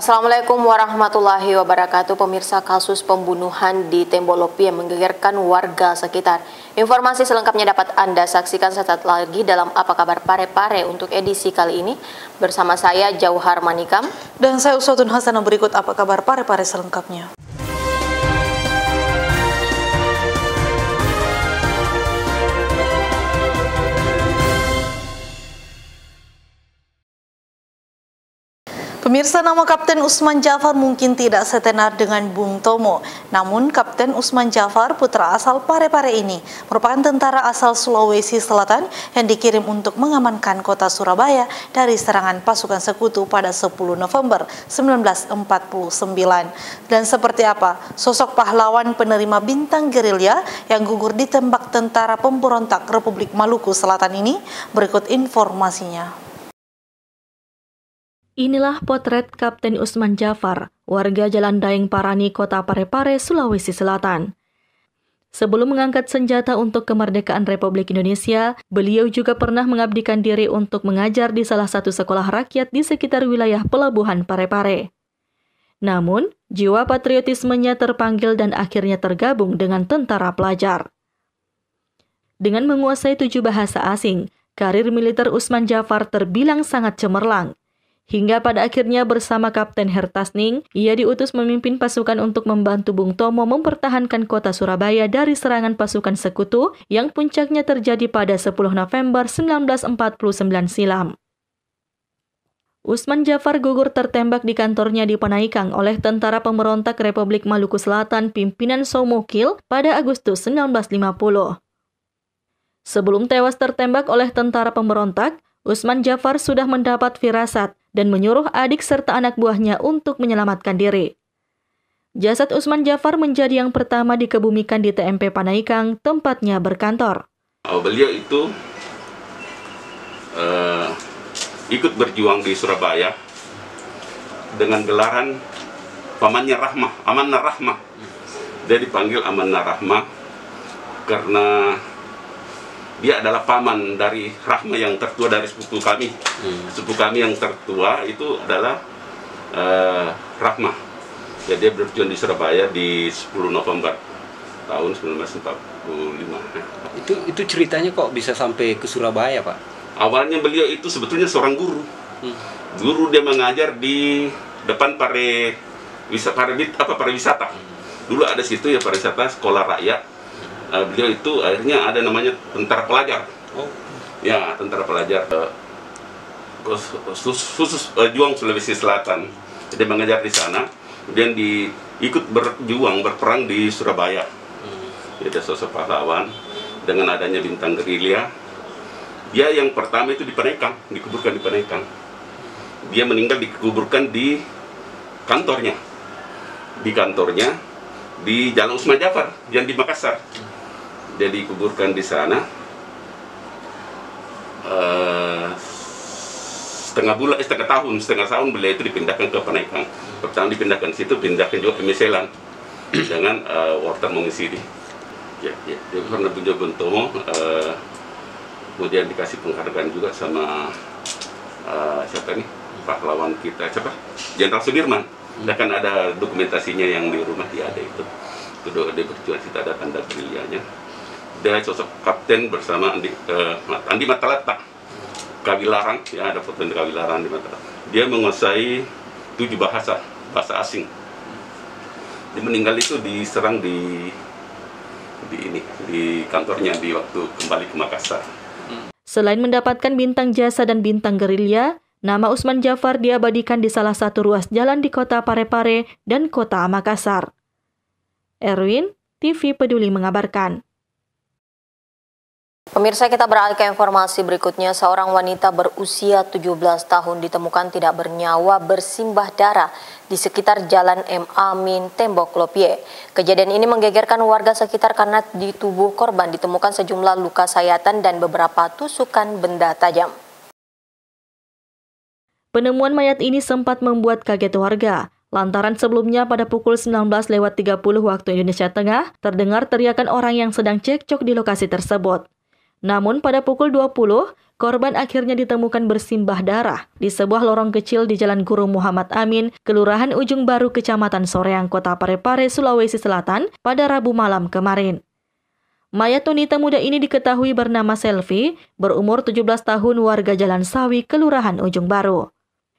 Assalamualaikum warahmatullahi wabarakatuh. Pemirsa, kasus pembunuhan di Tembolopi yang menggegerkan warga sekitar. Informasi selengkapnya dapat Anda saksikan sesaat lagi dalam Apa Kabar Pare-Pare untuk edisi kali ini. Bersama saya Jauhar Manikam. Dan saya Uswatun Hasanah. Berikut Apa Kabar Pare-Pare selengkapnya. Pemirsa, nama Kapten Usman Jafar mungkin tidak setenar dengan Bung Tomo. Namun Kapten Usman Jafar, putra asal Pare-Pare ini, merupakan tentara asal Sulawesi Selatan yang dikirim untuk mengamankan kota Surabaya dari serangan pasukan sekutu pada 10 November 1949. Dan seperti apa sosok pahlawan penerima bintang gerilya yang gugur ditembak tentara pemberontak Republik Maluku Selatan ini? Berikut informasinya. Inilah potret Kapten Usman Jafar, warga Jalan Daeng Parani, Kota Pare-Pare, Sulawesi Selatan. Sebelum mengangkat senjata untuk kemerdekaan Republik Indonesia, beliau juga pernah mengabdikan diri untuk mengajar di salah satu sekolah rakyat di sekitar wilayah Pelabuhan Pare-Pare. Namun, jiwa patriotismenya terpanggil dan akhirnya tergabung dengan tentara pelajar. Dengan menguasai 7 bahasa asing, karir militer Usman Jafar terbilang sangat cemerlang. Hingga pada akhirnya bersama Kapten Hertasning, ia diutus memimpin pasukan untuk membantu Bung Tomo mempertahankan kota Surabaya dari serangan pasukan sekutu yang puncaknya terjadi pada 10 November 1949 silam. Usman Jafar gugur tertembak di kantornya di Panaikang oleh tentara pemberontak Republik Maluku Selatan pimpinan Somokil pada Agustus 1950. Sebelum tewas tertembak oleh tentara pemberontak, Usman Jafar sudah mendapat firasat dan menyuruh adik serta anak buahnya untuk menyelamatkan diri. Jasad Usman Jafar menjadi yang pertama dikebumikan di TMP Panaikang, tempatnya berkantor. Beliau itu ikut berjuang di Surabaya dengan gelaran pamannya Rahmah, Amanah Rahmah. Dia dipanggil Amanah Rahmah karena dia adalah paman dari Rahmah yang tertua dari sepupu kami. Sepupu kami yang tertua itu adalah Rahmah. Jadi dia berjuang di Surabaya di 10 November tahun 1945. Itu ceritanya kok bisa sampai ke Surabaya, Pak? Awalnya beliau itu sebetulnya seorang guru. Guru, dia mengajar di depan pariwisata. Dulu ada situ ya pariwisata sekolah rakyat. Beliau itu akhirnya ada namanya tentara pelajar. Ya, tentara pelajar khusus juang Sulawesi Selatan. Dia mengajar di sana, kemudian ikut berperang di Surabaya. Dia sosok pahlawan dengan adanya bintang gerilya. Dia yang pertama itu di Panaikang, dikuburkan di Panaikang. Dia meninggal dikuburkan di kantornya. Di Jalan Usman Jafar yang di Makassar. Dia dikuburkan di sana setengah tahun beliau itu dipindahkan ke Panaikang. Pertama dipindahkan situ, pindahkan juga ke Meselan dengan Walter Mongisiri. Dia pernah punya Bung Tomo, kemudian dikasih penghargaan juga sama siapa nih pahlawan kita, Jenderal Sudirman. Dan kan ada dokumentasinya yang di rumah dia ada itu. Dia berjuang, kita ada tanda gerilyanya. Dia sosok kapten bersama Andi Matalata, Kawilarang, ya ada foto di Kawilarang di Matalata. Dia menguasai 7 bahasa asing. Dia meninggal itu diserang di kantornya di waktu kembali ke Makassar. Selain mendapatkan bintang jasa dan bintang gerilya, nama Usman Jafar diabadikan di salah satu ruas jalan di kota Pare-Pare dan kota Makassar. Erwin, TV Peduli mengabarkan. Pemirsa, kita beralih ke informasi berikutnya. Seorang wanita berusia 17 tahun ditemukan tidak bernyawa bersimbah darah di sekitar Jalan M. Amin, Tembok Lopie. Kejadian ini menggegerkan warga sekitar karena di tubuh korban ditemukan sejumlah luka sayatan dan beberapa tusukan benda tajam. Penemuan mayat ini sempat membuat kaget warga. Lantaran sebelumnya pada pukul 19.30 waktu Indonesia Tengah, terdengar teriakan orang yang sedang cekcok di lokasi tersebut. Namun pada pukul 20, korban akhirnya ditemukan bersimbah darah di sebuah lorong kecil di Jalan Guru Muhammad Amin, Kelurahan Ujung Baru, Kecamatan Soreang, Kota Parepare, Sulawesi Selatan pada Rabu malam kemarin. Mayat wanita muda ini diketahui bernama Selvi, berumur 17 tahun, warga Jalan Sawi, Kelurahan Ujung Baru.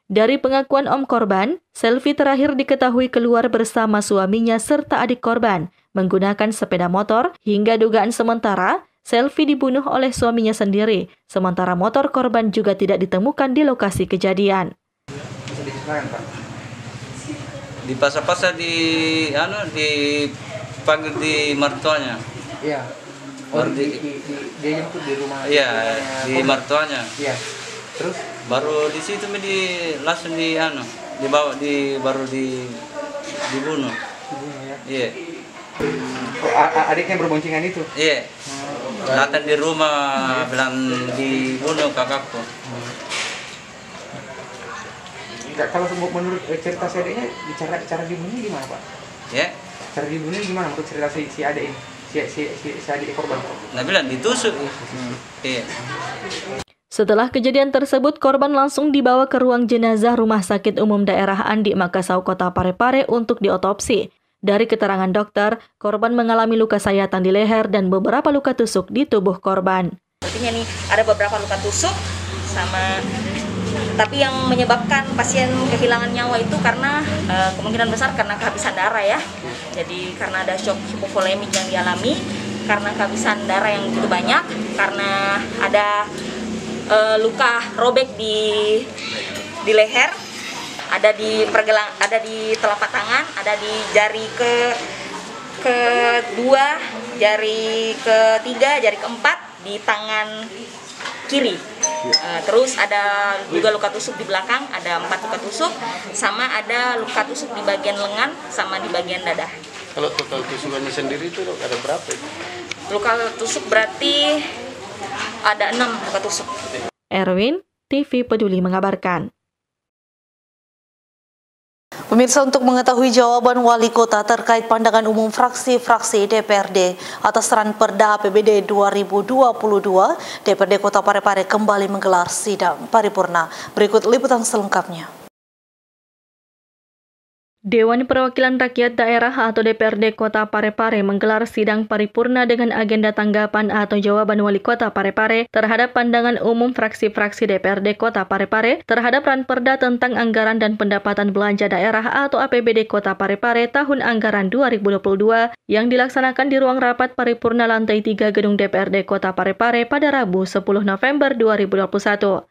Dari pengakuan om korban, Selvi terakhir diketahui keluar bersama suaminya serta adik korban menggunakan sepeda motor, hingga dugaan sementara Selvi dibunuh oleh suaminya sendiri, sementara motor korban juga tidak ditemukan di lokasi kejadian. Di pasar-pasar dipanggil di mertuanya. Iya. Oh, dia jemput di rumah. Iya, di mertuanya. Iya. Terus baru di situ langsung dibawa baru dibunuh. Ya. Iya. Oh, adiknya berboncengan itu? Iya. Datang di rumah bilang dibunuh kakakku. Kalau menurut cerita si adiknya, cara dibunuhnya gimana, Pak? Ya. Cara dibunuhnya gimana menurut cerita si adik ini? Si adik korban. Nah, bilang ditusuk. Iya. Setelah kejadian tersebut, korban langsung dibawa ke ruang jenazah Rumah Sakit Umum Daerah Andi Makassau, Kota Parepare untuk diotopsi. Dari keterangan dokter, korban mengalami luka sayatan di leher dan beberapa luka tusuk di tubuh korban. Artinya nih ada beberapa luka tusuk tapi yang menyebabkan pasien kehilangan nyawa itu karena kemungkinan besar karena kehabisan darah ya. Jadi karena ada shock hipovolemik yang dialami, karena kehabisan darah yang begitu banyak, karena ada luka robek di leher, ada di telapak tangan, ada di jari kedua, jari ketiga, jari keempat di tangan kiri. Terus ada juga luka tusuk di belakang, ada 4 luka tusuk, sama ada luka tusuk di bagian lengan sama di bagian dada. Kalau total tusukannya sendiri itu ada berapa? Luka tusuk berarti ada 6 luka tusuk. Erwin, TV Peduli mengabarkan. Pemirsa, untuk mengetahui jawaban Wali Kota terkait pandangan umum fraksi-fraksi DPRD atas Ranperda APBD 2022, DPRD Kota Parepare kembali menggelar sidang paripurna. Berikut liputan selengkapnya. Dewan Perwakilan Rakyat Daerah atau DPRD Kota Parepare menggelar sidang paripurna dengan agenda tanggapan atau jawaban Wali Kota Parepare terhadap pandangan umum fraksi-fraksi DPRD Kota Parepare terhadap Ranperda tentang anggaran dan pendapatan belanja daerah atau APBD Kota Parepare tahun anggaran 2022 yang dilaksanakan di ruang rapat paripurna lantai 3 Gedung DPRD Kota Parepare pada Rabu 10 November 2021.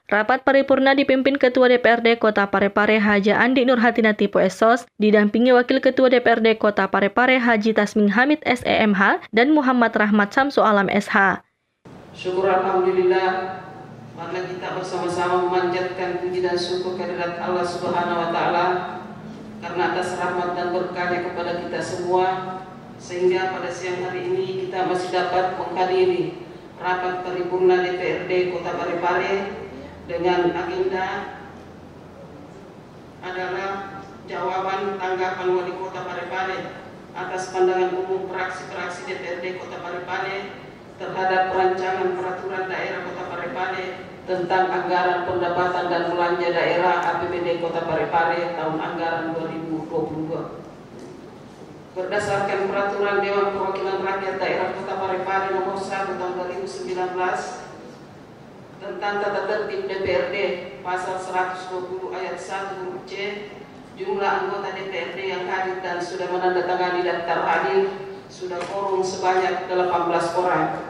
Rapat paripurna dipimpin Ketua DPRD Kota Parepare Haja Andi Nurhatina Tipo SOS, didampingi Wakil Ketua DPRD Kota Parepare Haji Tasming Hamid SEMH dan Muhammad Rahmat Samsu Alam SH. Syukur Alhamdulillah, marilah kita bersama-sama memanjatkan puji dan syukur kehadirat Allah Subhanahu wa Ta'ala karena atas rahmat dan berkahnya kepada kita semua, sehingga pada siang hari ini kita masih dapat menghadiri rapat paripurna DPRD Kota Parepare dengan agenda adalah jawaban tanggapan Wali Kota Parepare atas pandangan umum fraksi-fraksi DPRD Kota Parepare terhadap perancangan peraturan daerah Kota Parepare tentang anggaran pendapatan dan belanja daerah APBD Kota Parepare tahun anggaran 2022. Berdasarkan peraturan Dewan Perwakilan Rakyat Daerah Kota Parepare nomor 1 tahun 2019 tentang tata tertib DPRD pasal 120 ayat 1 huruf C, jumlah anggota DPRD yang hadir dan sudah menandatangani daftar hadir sudah quorum sebanyak 18 orang.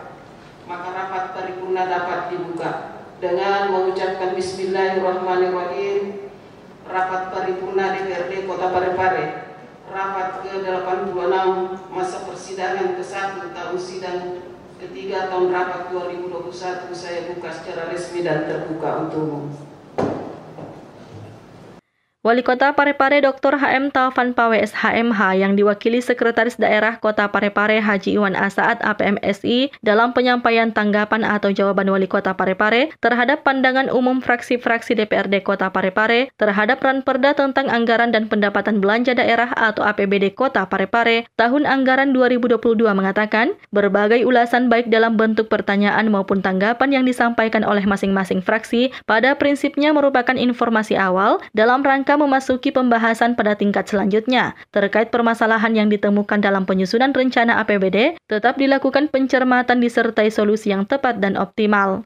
Maka rapat paripurna dapat dibuka dengan mengucapkan Bismillahirrahmanirrahim. Rapat paripurna DPRD Kota Parepare, rapat ke-826 masa persidangan ke-1 tahun sidang ketiga tahun rapat 2021 saya buka secara resmi dan terbuka untuk umum. Wali Kota Parepare Dr. HM Taufan Pawes HMH yang diwakili Sekretaris Daerah Kota Parepare Haji Iwan Asaat APMSI dalam penyampaian tanggapan atau jawaban Wali Kota Parepare terhadap pandangan umum fraksi-fraksi DPRD Kota Parepare terhadap Ranperda tentang anggaran dan pendapatan belanja daerah atau APBD Kota Parepare tahun anggaran 2022 mengatakan berbagai ulasan baik dalam bentuk pertanyaan maupun tanggapan yang disampaikan oleh masing-masing fraksi pada prinsipnya merupakan informasi awal dalam rangka memasuki pembahasan pada tingkat selanjutnya. Terkait permasalahan yang ditemukan dalam penyusunan rencana APBD, tetap dilakukan pencermatan disertai solusi yang tepat dan optimal.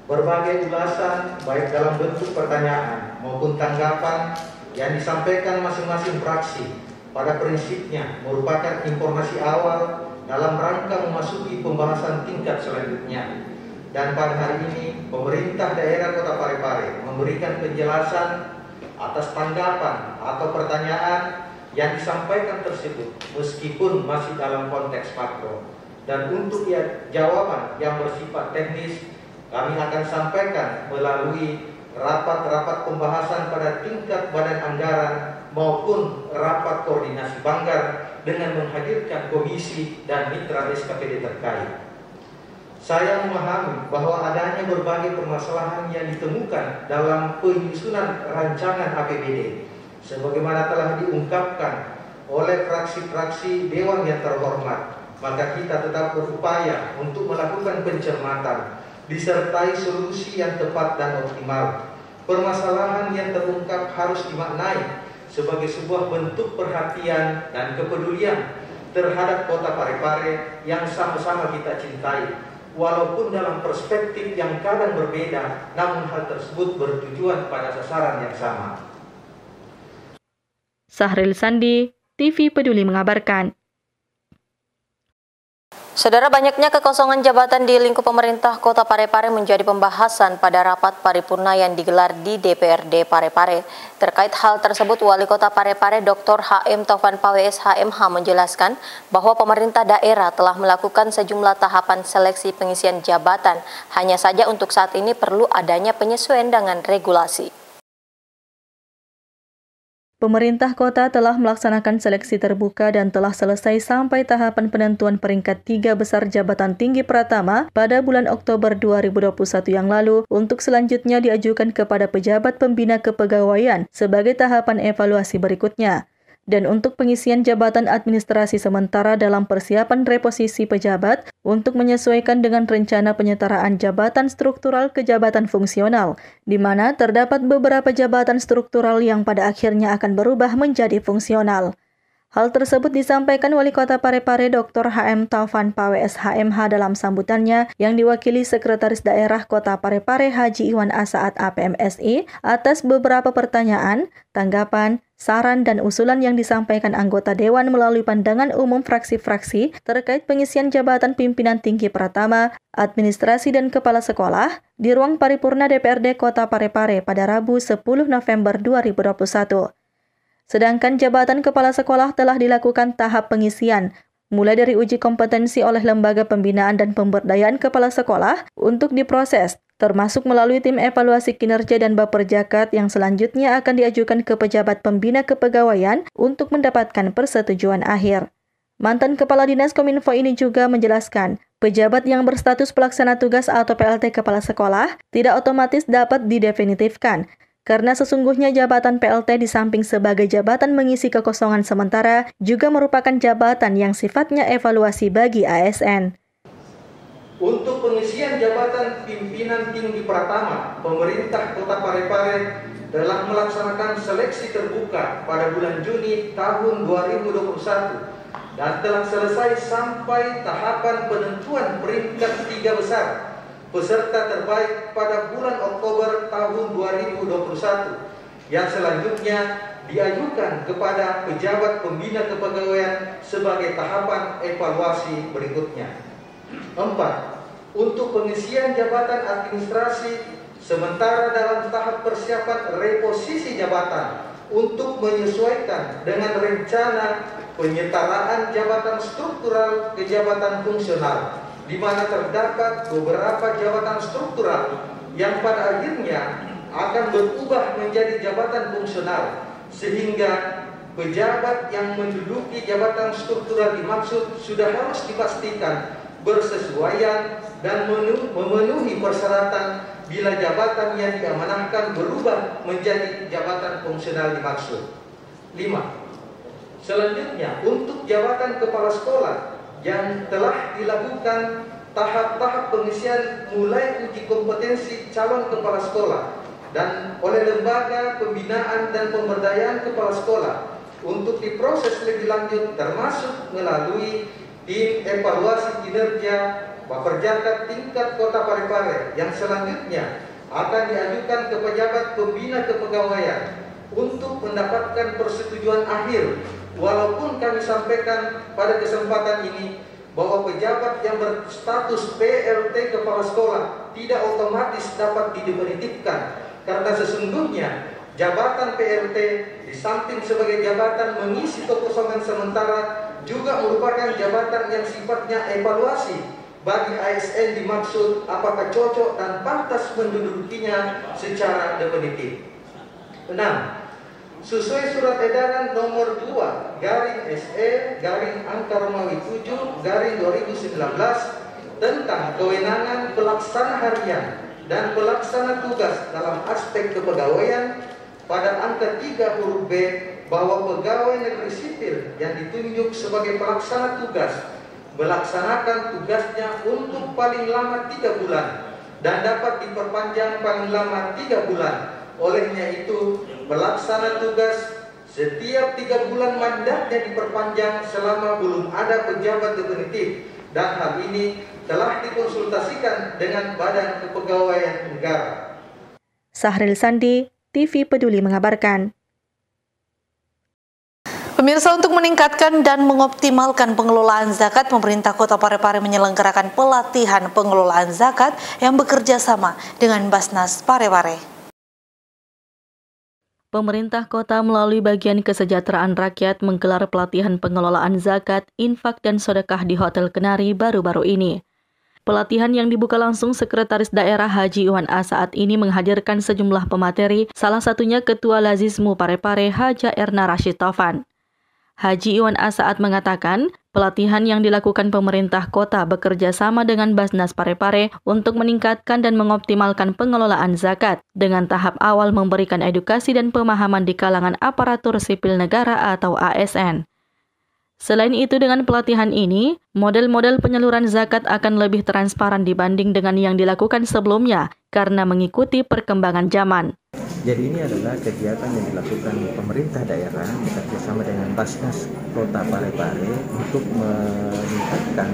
Berbagai ulasan, baik dalam bentuk pertanyaan maupun tanggapan yang disampaikan masing-masing fraksi, pada prinsipnya merupakan informasi awal dalam rangka memasuki pembahasan tingkat selanjutnya. Dan pada hari ini, pemerintah daerah Kota Parepare memberikan penjelasan atas tanggapan atau pertanyaan yang disampaikan tersebut, meskipun masih dalam konteks makro. Dan untuk jawaban yang bersifat teknis, kami akan sampaikan melalui rapat-rapat pembahasan pada tingkat badan anggaran maupun rapat koordinasi Banggar dengan menghadirkan komisi dan mitra SKPD terkait. Saya memahami bahwa adanya berbagai permasalahan yang ditemukan dalam penyusunan rancangan APBD, sebagaimana telah diungkapkan oleh fraksi-fraksi Dewan yang terhormat. Maka kita tetap berupaya untuk melakukan pencermatan, disertai solusi yang tepat dan optimal. Permasalahan yang terungkap harus dimaknai sebagai sebuah bentuk perhatian dan kepedulian terhadap Kota Parepare yang sama-sama kita cintai. Walaupun dalam perspektif yang kadang berbeda, namun hal tersebut bertujuan pada sasaran yang sama. Sahril Sandi, TV Peduli mengabarkan. Saudara, banyaknya kekosongan jabatan di lingkup pemerintah Kota Parepare menjadi pembahasan pada rapat paripurna yang digelar di DPRD Parepare. Terkait hal tersebut, Wali Kota Parepare Dr. HM Taufan Pawes HMH menjelaskan bahwa pemerintah daerah telah melakukan sejumlah tahapan seleksi pengisian jabatan. Hanya saja untuk saat ini perlu adanya penyesuaian dengan regulasi. Pemerintah kota telah melaksanakan seleksi terbuka dan telah selesai sampai tahapan penentuan peringkat 3 besar jabatan tinggi Pratama pada bulan Oktober 2021 yang lalu untuk selanjutnya diajukan kepada pejabat pembina kepegawaian sebagai tahapan evaluasi berikutnya. Dan untuk pengisian jabatan administrasi sementara dalam persiapan reposisi pejabat untuk menyesuaikan dengan rencana penyetaraan jabatan struktural ke jabatan fungsional, di mana terdapat beberapa jabatan struktural yang pada akhirnya akan berubah menjadi fungsional. Hal tersebut disampaikan Wali Kota Parepare Dr. HM Taufan Pawes HMH dalam sambutannya yang diwakili Sekretaris Daerah Kota Parepare Haji Iwan Asaat APMSI atas beberapa pertanyaan, tanggapan, saran dan usulan yang disampaikan anggota Dewan melalui pandangan umum fraksi-fraksi terkait pengisian jabatan pimpinan tinggi Pratama, administrasi dan kepala sekolah di ruang paripurna DPRD Kota Parepare pada Rabu 10 November 2021. Sedangkan jabatan kepala sekolah telah dilakukan tahap pengisian, mulai dari uji kompetensi oleh Lembaga Pembinaan dan Pemberdayaan Kepala Sekolah untuk diproses, termasuk melalui tim evaluasi kinerja dan Baperjakat yang selanjutnya akan diajukan ke pejabat pembina kepegawaian untuk mendapatkan persetujuan akhir. Mantan Kepala Dinas Kominfo ini juga menjelaskan, pejabat yang berstatus pelaksana tugas atau PLT Kepala Sekolah tidak otomatis dapat didefinitifkan, karena sesungguhnya jabatan PLT di samping sebagai jabatan mengisi kekosongan sementara juga merupakan jabatan yang sifatnya evaluasi bagi ASN. Untuk pengisian jabatan pimpinan tinggi Pratama, pemerintah Kota Parepare telah melaksanakan seleksi terbuka pada bulan Juni tahun 2021 dan telah selesai sampai tahapan penentuan peringkat 3 besar peserta terbaik pada bulan Oktober tahun 2021 yang selanjutnya diajukan kepada pejabat pembina kepegawaian sebagai tahapan evaluasi berikutnya. 4. Untuk pengisian jabatan administrasi sementara dalam tahap persiapan reposisi jabatan untuk menyesuaikan dengan rencana penyetaraan jabatan struktural ke jabatan fungsional, di mana terdapat beberapa jabatan struktural yang pada akhirnya akan berubah menjadi jabatan fungsional, sehingga pejabat yang menduduki jabatan struktural dimaksud sudah harus dipastikan bersesuaian dan memenuhi persyaratan bila jabatan yang diamanahkan berubah menjadi jabatan fungsional dimaksud. 5. Selanjutnya, untuk jabatan kepala sekolah yang telah dilakukan tahap-tahap pengisian mulai uji kompetensi calon kepala sekolah dan oleh lembaga pembinaan dan pemberdayaan kepala sekolah untuk diproses lebih lanjut termasuk melalui tim evaluasi kinerja Baperjakat tingkat Kota Parepare yang selanjutnya akan diajukan ke pejabat pembina kepegawaian untuk mendapatkan persetujuan akhir. Walaupun kami sampaikan pada kesempatan ini bahwa pejabat yang berstatus PLT kepala sekolah tidak otomatis dapat didefinitifkan, karena sesungguhnya jabatan PLT di samping sebagai jabatan mengisi kekosongan sementara juga merupakan jabatan yang sifatnya evaluasi bagi ASN dimaksud apakah cocok dan pantas mendudukinya secara definitif. 6. Sesuai surat edaran nomor 2/SE/angka Romawi 7/2019 tentang kewenangan pelaksana harian dan pelaksana tugas dalam aspek kepegawaian pada angka 3 huruf B bahwa pegawai negeri sipil yang ditunjuk sebagai pelaksana tugas melaksanakan tugasnya untuk paling lama 3 bulan dan dapat diperpanjang paling lama 3 bulan. Olehnya itu, pelaksana tugas setiap 3 bulan mandatnya diperpanjang selama belum ada pejabat definitif, dan hal ini telah dikonsultasikan dengan Badan Kepegawaian Negara. Sahril Sandi, TV Peduli mengabarkan. Pemirsa, untuk meningkatkan dan mengoptimalkan pengelolaan zakat, pemerintah Kota Parepare menyelenggarakan pelatihan pengelolaan zakat yang bekerja sama dengan Basnas Parepare. Pemerintah kota melalui bagian kesejahteraan rakyat menggelar pelatihan pengelolaan zakat, infak, dan sedekah di Hotel Kenari baru-baru ini. Pelatihan yang dibuka langsung Sekretaris Daerah Haji Iwan A saat ini menghadirkan sejumlah pemateri, salah satunya Ketua Lazismu Parepare Haja Erna Rashid Taufan. Haji Iwan A saat mengatakan, pelatihan yang dilakukan pemerintah kota bekerja sama dengan Basnas Parepare untuk meningkatkan dan mengoptimalkan pengelolaan zakat dengan tahap awal memberikan edukasi dan pemahaman di kalangan aparatur sipil negara atau ASN. Selain itu, dengan pelatihan ini, model-model penyaluran zakat akan lebih transparan dibanding dengan yang dilakukan sebelumnya karena mengikuti perkembangan zaman. Jadi ini adalah kegiatan yang dilakukan pemerintah daerah bekerjasama dengan Basnas Kota Parepare untuk meningkatkan,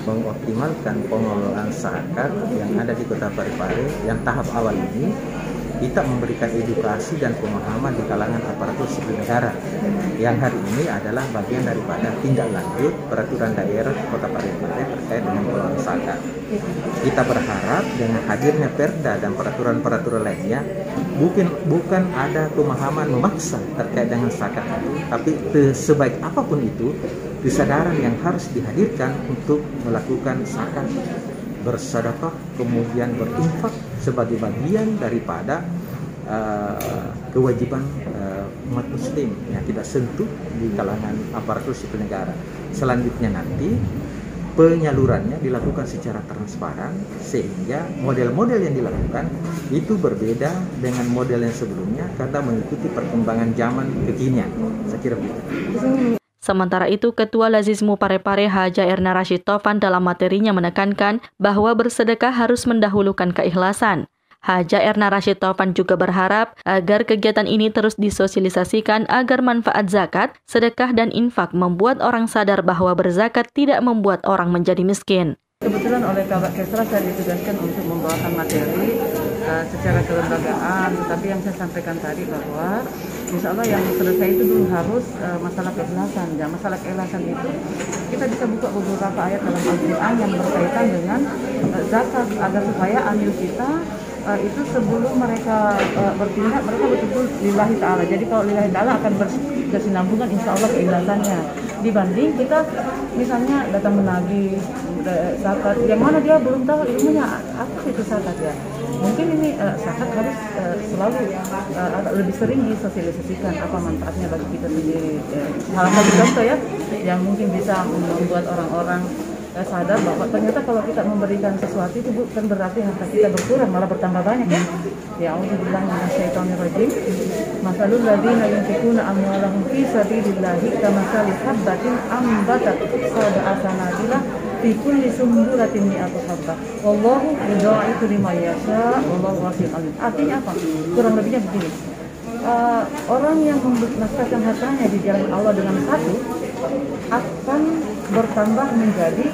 mengoptimalkan pengelolaan zakat yang ada di Kota Parepare. Yang tahap awal ini kita memberikan edukasi dan pemahaman di kalangan aparatur sipil negara, yang hari ini adalah bagian daripada tindak lanjut peraturan daerah Kota Parepare terkait dengan pengelolaan zakat. Kita berharap dengan hadirnya perda dan peraturan-peraturan lainnya, bukan ada pemahaman memaksa terkait dengan zakat itu, tapi sebaik apapun itu, kesadaran yang harus dihadirkan untuk melakukan zakat, bersedekah, kemudian berinfak sebagai bagian daripada kewajiban umat muslim yang tidak sentuh di kalangan aparatur sipil negara. Selanjutnya nanti penyalurannya dilakukan secara transparan sehingga model-model yang dilakukan itu berbeda dengan model yang sebelumnya karena mengikuti perkembangan zaman kekinian. Saya kira begitu. Sementara itu, Ketua Lazismu Parepare Haja Erna Rashid Taufan dalam materinya menekankan bahwa bersedekah harus mendahulukan keikhlasan. Haja Erna Rashid Taufan juga berharap agar kegiatan ini terus disosialisasikan agar manfaat zakat, sedekah, dan infak membuat orang sadar bahwa berzakat tidak membuat orang menjadi miskin. Kebetulan oleh Kabak Kesra saya ditugaskan untuk membawakan materi secara kelembagaan, tetapi yang saya sampaikan tadi bahwa insya Allah yang selesai itu dulu harus masalah keikhlasan. Dan masalah keikhlasan itu kita bisa buka beberapa ayat dalam Al-Quran yang berkaitan dengan zakat agar supaya amil kita itu sebelum mereka bertindak, mereka betul-betul lillahi ta'ala. Jadi kalau lillahi ta'ala akan berkesinambungan insya Allah keikhlasannya. Dibanding kita misalnya datang menagih zakat, yang mana dia belum tahu ilmunya apa itu zakat ya. Mungkin ini zakat harus selalu lebih sering disosialisasikan apa manfaatnya bagi kita sendiri. Salah satu contoh ya yang mungkin bisa membuat orang-orang sadar bahwa ternyata kalau kita memberikan sesuatu itu bukan berarti harta kita berkurang, malah bertambah banyak ya. Ya a'udzubillahi minasyaitonirrajim. Masalul ladzina yunfiquna amwalahum fi sabilillahi kamathali habbatin ambatat sab'a sanabila fi kulli sumbulatin mi'atu habbah. Wallahu yudha'ifu liman yasha' wallahu wasi'un alim. Artinya apa? Kurang lebihnya begini. Orang yang menafkahkan hartanya di jalan Allah dengan satu akan bertambah menjadi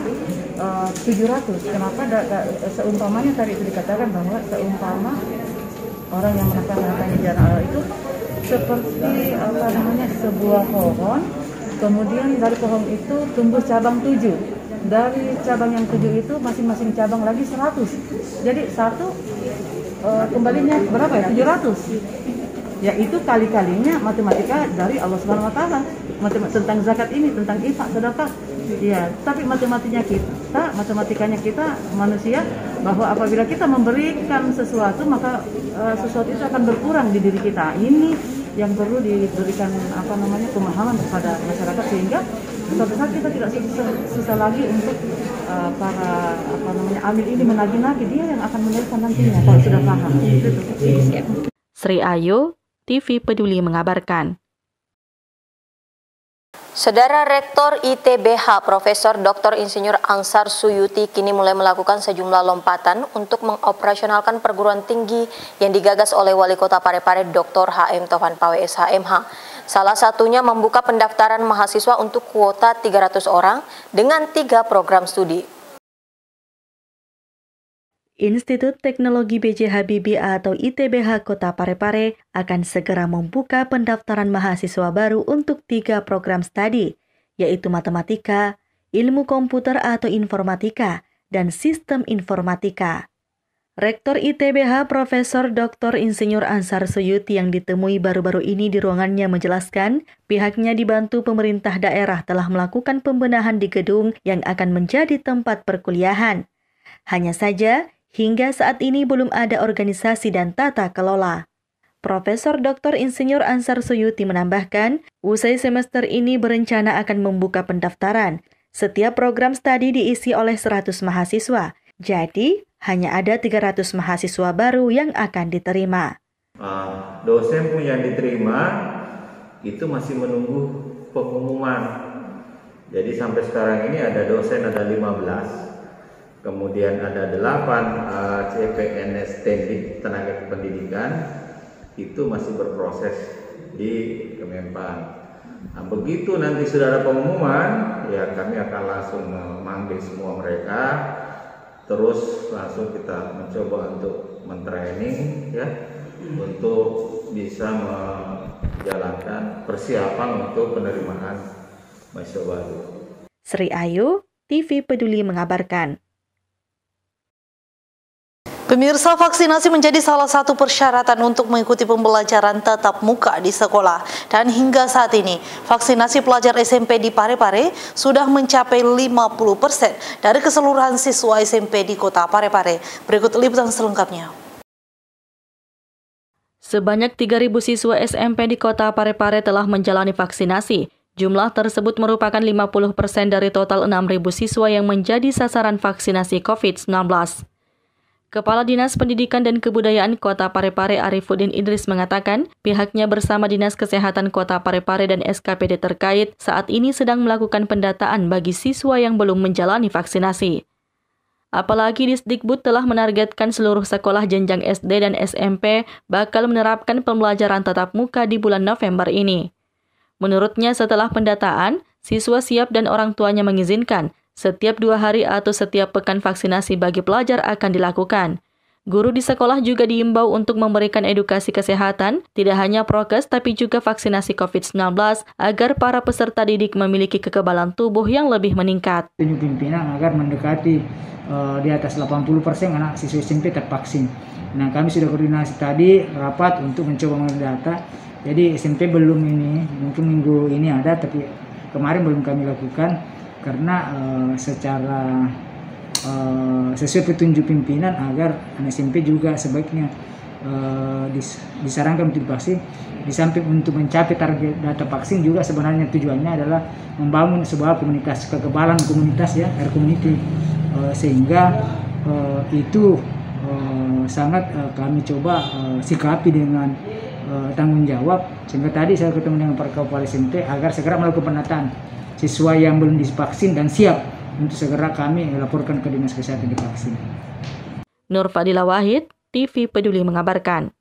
700. Kenapa? Seumpamanya tadi itu dikatakan bahwa seumpama orang yang menafkahkan hartanya di jalan Allah itu seperti sebuah pohon, kemudian dari pohon itu tumbuh cabang 7. Dari cabang yang 7 itu masing-masing cabang lagi 100. Jadi satu kembalinya berapa ya? 700. Ya itu kali-kalinya matematika dari Allah Subhanahu wa taala. Tentang zakat ini, tentang infak, sedekah. Ya, tapi matematikanya kita manusia bahwa apabila kita memberikan sesuatu maka sesuatu itu akan berkurang di diri kita. Ini yang perlu diberikan pemahaman kepada masyarakat sehingga suatu saat kita tidak susah lagi untuk para amil ini menagih-nagih, dia yang akan meneruskan nantinya kalau sudah paham. Sri Ayu, TV Peduli mengabarkan. Saudara Rektor ITBH Profesor Dr. Insinyur Ansar Suyuti kini mulai melakukan sejumlah lompatan untuk mengoperasionalkan perguruan tinggi yang digagas oleh Wali Kota Parepare Dr. HM Taufan Pawe SHMH. Salah satunya membuka pendaftaran mahasiswa untuk kuota 300 orang dengan 3 program studi. Institut Teknologi B.J. Habibie atau ITBH Kota Parepare akan segera membuka pendaftaran mahasiswa baru untuk 3 program studi, yaitu matematika, ilmu komputer atau informatika, dan sistem informatika. Rektor ITBH Profesor Dr. Insinyur Ansar Suyuti yang ditemui baru-baru ini di ruangannya menjelaskan, pihaknya dibantu pemerintah daerah telah melakukan pembenahan di gedung yang akan menjadi tempat perkuliahan. Hanya saja, hingga saat ini belum ada organisasi dan tata kelola. Profesor Dr. Insinyur Ansar Suyuti menambahkan, usai semester ini berencana akan membuka pendaftaran. Setiap program studi diisi oleh 100 mahasiswa, jadi hanya ada 300 mahasiswa baru yang akan diterima. Dosen pun yang diterima itu masih menunggu pengumuman. Jadi sampai sekarang ini ada dosen ada 15. Kemudian ada 8 CPNS teknik tenaga pendidikan itu masih berproses di Kemenpan. Nah, begitu nanti sudah ada pengumuman, ya kami akan langsung memanggil semua mereka, terus langsung kita mencoba untuk mentraining ya, untuk bisa menjalankan persiapan untuk penerimaan mahasiswa baru. Sri Ayu, TV Peduli mengabarkan. Pemirsa, vaksinasi menjadi salah satu persyaratan untuk mengikuti pembelajaran tatap muka di sekolah. Dan hingga saat ini, vaksinasi pelajar SMP di Parepare sudah mencapai 50% dari keseluruhan siswa SMP di Kota Parepare. Berikut liputan selengkapnya. Sebanyak 3.000 siswa SMP di Kota Parepare telah menjalani vaksinasi. Jumlah tersebut merupakan 50% dari total 6.000 siswa yang menjadi sasaran vaksinasi COVID-19. Kepala Dinas Pendidikan dan Kebudayaan Kota Parepare Arifuddin Idris mengatakan, pihaknya bersama Dinas Kesehatan Kota Parepare dan SKPD terkait saat ini sedang melakukan pendataan bagi siswa yang belum menjalani vaksinasi. Apalagi Disdikbud telah menargetkan seluruh sekolah jenjang SD dan SMP bakal menerapkan pembelajaran tatap muka di bulan November ini. Menurutnya setelah pendataan, siswa siap dan orang tuanya mengizinkan, setiap 2 hari atau setiap pekan vaksinasi bagi pelajar akan dilakukan. Guru di sekolah juga diimbau untuk memberikan edukasi kesehatan, tidak hanya prokes tapi juga vaksinasi COVID-19 agar para peserta didik memiliki kekebalan tubuh yang lebih meningkat. Pimpinan agar mendekati di atas 80% anak siswa SMP tervaksin. Nah, kami sudah koordinasi tadi rapat untuk mencoba mendata. Jadi SMP belum ini, mungkin minggu ini ada, tapi kemarin belum kami lakukan karena secara sesuai petunjuk pimpinan agar anak SMP juga sebaiknya disarankan untuk divaksin. Di samping untuk mencapai target data vaksin juga sebenarnya tujuannya adalah membangun sebuah komunitas, kekebalan komunitas ya, herd community, sehingga itu sangat kami coba sikapi dengan tanggung jawab, sehingga tadi saya ketemu dengan para kepala SMP agar segera melakukan penataan siswa yang belum divaksin dan siap untuk segera kami laporkan ke Dinas Kesehatan divaksin. Nur Fadila Wahid, TV Peduli mengabarkan.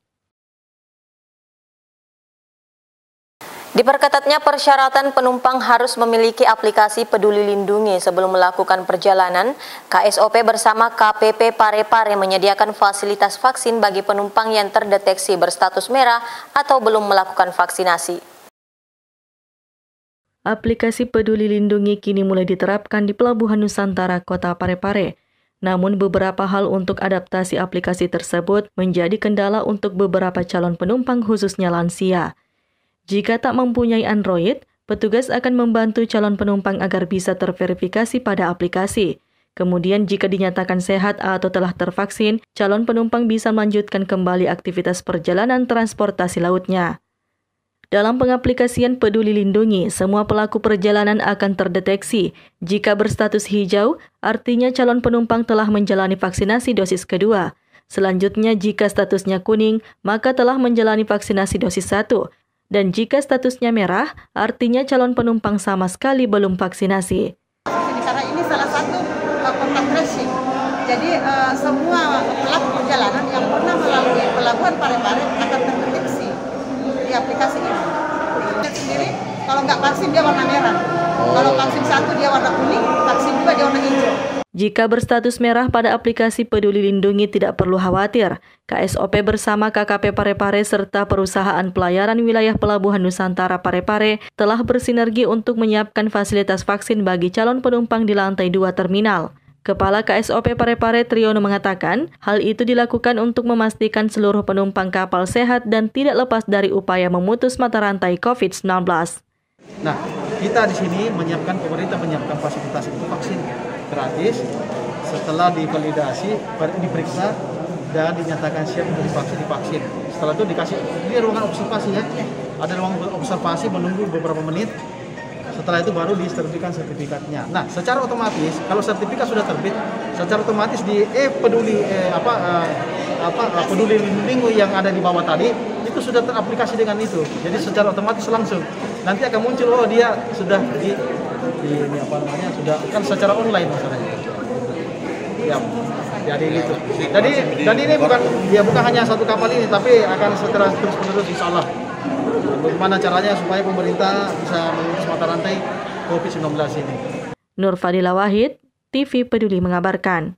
Diperketatnya persyaratan penumpang harus memiliki aplikasi Peduli Lindungi sebelum melakukan perjalanan. KSOP bersama KPP Parepare menyediakan fasilitas vaksin bagi penumpang yang terdeteksi berstatus merah atau belum melakukan vaksinasi. Aplikasi Peduli Lindungi kini mulai diterapkan di Pelabuhan Nusantara Kota Parepare. Namun beberapa hal untuk adaptasi aplikasi tersebut menjadi kendala untuk beberapa calon penumpang khususnya lansia. Jika tak mempunyai Android, petugas akan membantu calon penumpang agar bisa terverifikasi pada aplikasi. Kemudian jika dinyatakan sehat atau telah tervaksin, calon penumpang bisa melanjutkan kembali aktivitas perjalanan transportasi lautnya. Dalam pengaplikasian Peduli Lindungi, semua pelaku perjalanan akan terdeteksi. Jika berstatus hijau, artinya calon penumpang telah menjalani vaksinasi dosis kedua. Selanjutnya, jika statusnya kuning, maka telah menjalani vaksinasi dosis 1. Dan jika statusnya merah, artinya calon penumpang sama sekali belum vaksinasi. Karena ini salah satu kontak tracing. Jadi semua pelaku perjalanan yang pernah melalui Pelabuhan Parepare akan terdeteksi di aplikasi ini. Dan sendiri, kalau nggak vaksin dia warna merah. Kalau vaksin 1 dia warna kuning, vaksin 2 dia warna hijau. Jika berstatus merah pada aplikasi Peduli Lindungi tidak perlu khawatir. KSOP bersama KKP Parepare serta perusahaan pelayaran wilayah Pelabuhan Nusantara Parepare telah bersinergi untuk menyiapkan fasilitas vaksin bagi calon penumpang di lantai 2 terminal. Kepala KSOP Parepare Triyono mengatakan, hal itu dilakukan untuk memastikan seluruh penumpang kapal sehat dan tidak lepas dari upaya memutus mata rantai COVID-19. Nah, kita di sini pemerintah menyiapkan fasilitas itu vaksin gratis. Setelah divalidasi, diperiksa dan dinyatakan siap untuk divaksin. Setelah itu dikasih di ruangan observasi ya, ada ruang observasi menunggu beberapa menit. Setelah itu baru disertifikan sertifikatnya. Nah, secara otomatis kalau sertifikat sudah terbit, secara otomatis di Peduli Peduli Lindungi yang ada di bawah tadi itu sudah teraplikasi dengan itu. Jadi secara otomatis langsung nanti akan muncul dia sudah sudah kan secara online masalahnya. Ya, jadi itu. Dan ini bukan hanya satu kapal ini, tapi akan secara terus-menerus insya Allah. Bagaimana caranya supaya pemerintah bisa memutus mata rantai COVID-19 ini. Nur Fadila Wahid, TV Peduli mengabarkan.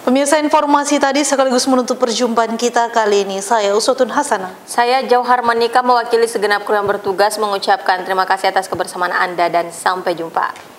Pemirsa, informasi tadi sekaligus menutup perjumpaan kita kali ini. Saya Uswatun Hasanah. Saya Jauhar Manika mewakili segenap kru yang bertugas mengucapkan terima kasih atas kebersamaan Anda dan sampai jumpa.